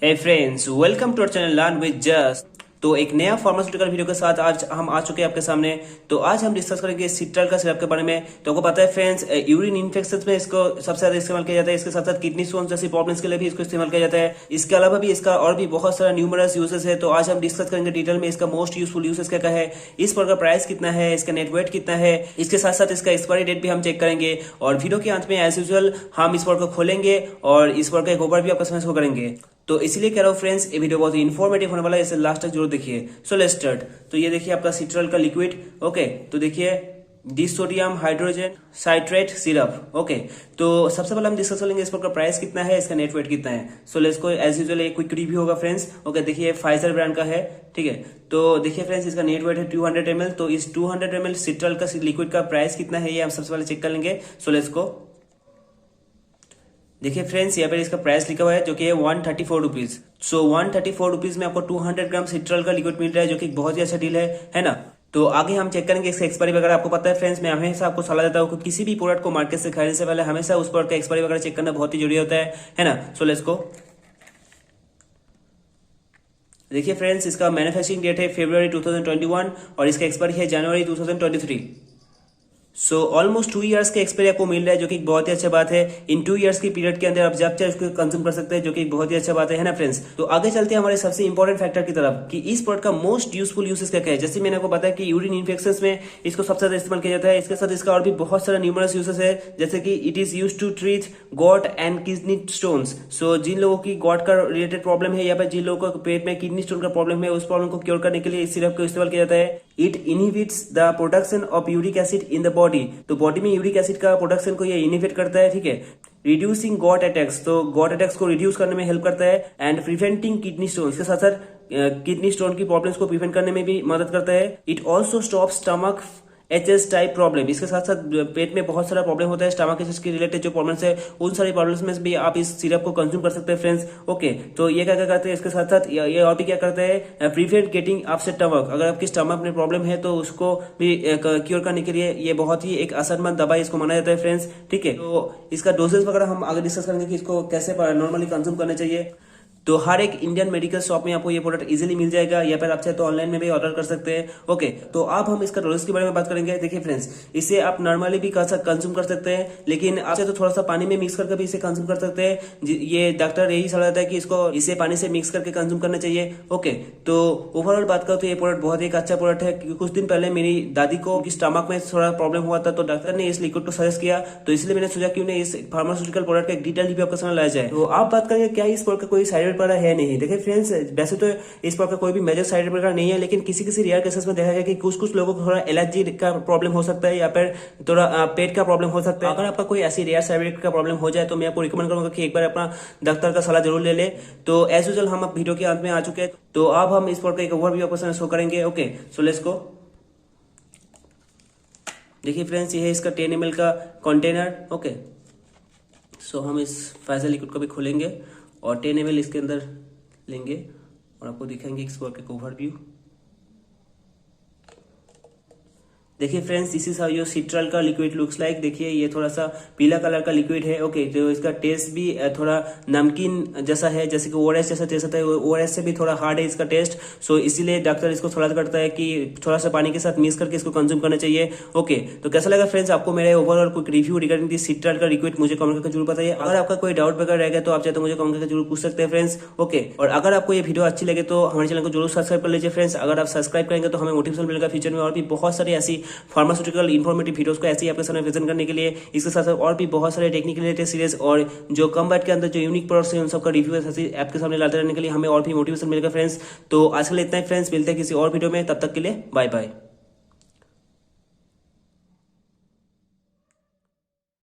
Hey friends, welcome to our channel learn with just. तो एक नया फार्मास्यूटिकल वीडियो के साथ आज हम आ चुके हैं आपके सामने। तो आज हम डिस्कस करेंगे सिट्रल का सिरप के बारे में। तो आपको पता है फ्रेंड्स, यूरिन इन्फेक्शन में इसको सबसे ज्यादा इस्तेमाल किया जाता है। इसके साथ साथ किडनी स्टोन जैसी प्रॉब्लम्स के लिए भी इसको इस्तेमाल किया जाता है। इसके अलावा भी इसका और भी बहुत सारा न्यूमरस यूजेस है। तो आज हम डिस्कस करेंगे डिटेल में इसका मोस्ट यूजफुल यूजेस क्या है, इस पर का प्राइस कितना है, इसका नेट वेट कितना है, इसके साथ साथ इसका एक्सपायरी डेट भी हम चेक करेंगे। और वीडियो के अंत में एज यूजुअल हम इस पर को खोलेंगे और इस पर का एक ओवरव्यू आपके सामने शो करेंगे। तो इसीलिए कह रहा हूँ फ्रेंड्स, ये वीडियो बहुत ही इन्फॉर्मेटिव होने वाला है, इसे लास्ट तक जरूर देखिए। So let's start. तो ये देखिए आपका सिट्रल का लिक्विड। ओके, तो देखिए disodium hydrogen citrate syrup. Okay, तो सबसे पहले हम डिस्कस करेंगे इस पर का प्राइस कितना है, इसका नेट वेट कितना है। सो लेट्स को एज यूजुअल एक क्विक रिव्यू होगा फ्रेंड्स। ओके, देखिए फाइजर ब्रांड का है, ठीक है। तो देखिए फ्रेंड्स, इसका नेट वेट है 200 ml। तो इस 200 ml सिट्रल का लिक्विड का प्राइस कितना है ये हम सबसे पहले चेक कर लेंगे। सो लेट्स को देखिए फ्रेंड्स, यहाँ पर इसका प्राइस लिखा हुआ है जो कि है 134 रुपीज। सो 134 रुपीज में आपको 200 ग्राम सिट्रल का लिक्विड मिल रहा है, जो कि बहुत ही अच्छा डील है ना। तो आगे हम चेक करेंगे इसका एक्सपायरी वगैरह। आपको पता है फ्रेंड्स, मैं हमेशा आपको सलाह देता हूँ कि किसी भी प्रोडक्ट को मार्केट से खरीदने से पहले हमेशा उस प्रोडक्ट का एक्सपायरी वगैरह चेक करना बहुत ही जरूरी होता है ना। So let's go. देखिए फ्रेंड्स, इसका मैन्युफैक्चरिंग डेट है February 2021 और इसका एक्सपायरी है January 2023। सो ऑलमोस्ट 2 इयर्स के एक्सपायरी आपको मिल रहा है, जो कि एक बहुत ही अच्छा बात है। इन 2 इयर्स की पीरियड के अंदर आप जब चाहे उसको कंज्यूम कर सकते हैं, जो कि एक बहुत ही अच्छा बात है ना फ्रेंड्स। तो आगे चलते हैं हमारे सबसे इंपॉर्टेंट फैक्टर की तरफ कि इस प्रोडक्ट का मोस्ट यूजफुल यूसेज क्या है। जैसे मैंने आपको बताया कि यूरिन इन्फेक्शन में इसको सबसे ज्यादा इस्तेमाल किया जाता है। इसके साथ इसका और भी बहुत सारा न्यूमरस यूसेज है, जैसे कि it is use to treat gout and kidney stones. So जिन लोगों की गॉट का रिलेटेड प्रॉब्लम है या फिर जिन लोगों को पेट में किडनी स्टोन का प्रॉब्लम है, उस प्रॉब्लम को क्योर करने के लिए इस सिरप का इस्तेमाल किया जाता है। It inhibits the production of uric acid in the body. तो बॉडी में यूरिक एसिड का प्रोडक्शन को ये इनहिबिट करता है, ठीक है। रिड्यूसिंग गॉट अटैक्स, तो गॉट अटैक्स को रिड्यूस करने में हेल्प करता है। एंड प्रिवेंटिंग किडनी स्टोन, के साथ साथ किडनी स्टोन की प्रॉब्लम्स को प्रिवेंट करने में भी मदद करता है। It also stop stomach HS type problem. इसके साथ साथ पेट में बहुत सारा प्रॉब्लम होता है, स्टमक एसिड के रिलेटेड जो प्रॉब्लम्स है उन सारी प्रॉब्लम्स में भी आप इस सिरप को कंज्यूम कर सकते हैं फ्रेंड्स। ओके, तो ये क्या क्या करते हैं, इसके साथ साथ ये और भी क्या करते हैं, प्रिवेंट गेटिंग अपसेट स्टमक। अगर आपकी स्टमक में प्रॉब्लम है तो उसको भी क्योर करने के लिए ये बहुत ही एक असरमंद दवाई इसको माना जाता है फ्रेंड्स, ठीक है। तो इसका डोजेस वगैरह हम आगे डिस्कस करेंगे कि इसको कैसे नॉर्मली कंज्यूम करना चाहिए। तो हर एक इंडियन मेडिकल शॉप में आपको ये प्रोडक्ट इजीली मिल जाएगा, या फिर आप चाहे तो ऑनलाइन में भी ऑर्डर कर सकते हैं। ओके, तो अब हम इसका डोजेस के बारे में बात करेंगे। देखिए फ्रेंड्स, इसे आप नॉर्मली भी कंज्यूम कर सकते हैं, लेकिन आप चाहे तो थोड़ा सा पानी में मिक्स करके भी इसे कंज्यूम कर सकते हैं। ये डॉक्टर यही सलाह देता है कि इसको इसे पानी से मिक्स करके कंज्यूम करना चाहिए। ओके, तो ओवरऑल बात करो तो ये प्रोडक्ट बहुत ही अच्छा प्रोडक्ट है। क्योंकि कुछ दिन पहले मेरी दादी को स्टमक में थोड़ा प्रॉब्लम हुआ था, तो डॉक्टर ने इस लिक्विड को सजेस्ट किया। तो इसलिए मैंने सोचा क्यों नहीं इस फार्मास्यूटिकल प्रोडक्ट का एक डिटेल रिव्यू आपके सामने लाया जाए। तो आप बात करेंगे क्या इस प्रोडक्ट का कोई साइड इफेक्ट है नहीं। देखिए फ्रेंड्स, वैसे तो इस प्रोडक्ट का कोई भी मेजर साइड इफेक्ट नहीं है, लेकिन किसी किसी रेयर केसेस में देखा गया कि कुछ लोगों को थोड़ा एलर्जी का प्रॉब्लम हो सकता है, या फिर थोड़ा पेट का प्रॉब्लम हो सकता है। अगर आपका कोई ऐसी रेयर साइड इफेक्ट का प्रॉब्लम हो जाए तो मैं आपको रिकमेंड करूंगा कि एक बार अपना डॉक्टर का सलाह जरूर ले ले। तो एज यूजुअल हम वीडियो के अंत में आ चुके हैं। तो अब हम इस प्रोडक्ट का एक ओवरव्यू आपको सामने शो करेंगे। Okay, so let's go. देखिए फ्रेंड्स, ये है इसका 10 ml का कंटेनर। ओके, सो हम इस फाइजर लिक्विड को भी खोलेंगे और 10 ml इसके अंदर लेंगे और आपको दिखाएंगे इस प्रोडक्ट का ओवरव्यू। देखिए friends, this is how your citral का लिक्विड लुक्स लाइक। देखिए ये थोड़ा सा पीला कलर का लिक्विड है। ओके, तो इसका टेस्ट भी थोड़ा नमकीन जैसा है, जैसे कि ORS जैसा टेस्ट होता है। ORS से भी थोड़ा हार्ड है इसका टेस्ट। सो इसीलिए डॉक्टर इसको सलाह करता है कि थोड़ा सा पानी के साथ मिक्स करके इसको कंज्यूम करना चाहिए। ओके, तो कैसा लगा फ्रेंड्स आपको मेरा overall quick review regarding this citral का लिक्विड, मुझे कमेंट करके जरूर बताइए। अगर आपका कोई डाउट वगैरह रहेगा तो आप चाहे तो मुझे कमेंट करके जरूर पूछ सकते हैं फ्रेंड्स। ओके, और अगर आपको ये वीडियो अच्छी लगे तो हमारे चैनल को जरूर सब्सक्राइब कर लीजिए फ्रेंड्स। अगर आप सब्सक्राइब करेंगे तो हमें मोटिवेशन मिलेगा फ्यूचर में और भी बहुत सारी ऐसी फार्मास्यूटिकल इन्फॉर्मेटिव वीडियोस को ऐसे ही आपके सामने प्रेजेंट करने के लिए। इसके साथ साथ और भी बहुत सारे टेक्निकल रिलेटेड सीरीज और जो कम बजट के अंदर जो यूनिक प्रोडक्ट्स हैं उन सबका रिव्यू आपके सामने लाते रहने के लिए हमें और भी मोटिवेशन मिलेगा फ्रेंड्स। तो आज के लिए इतना ही फ्रेंड्स, मिलते हैं किसी और वीडियो में, तब तक के लिए बाय बाय।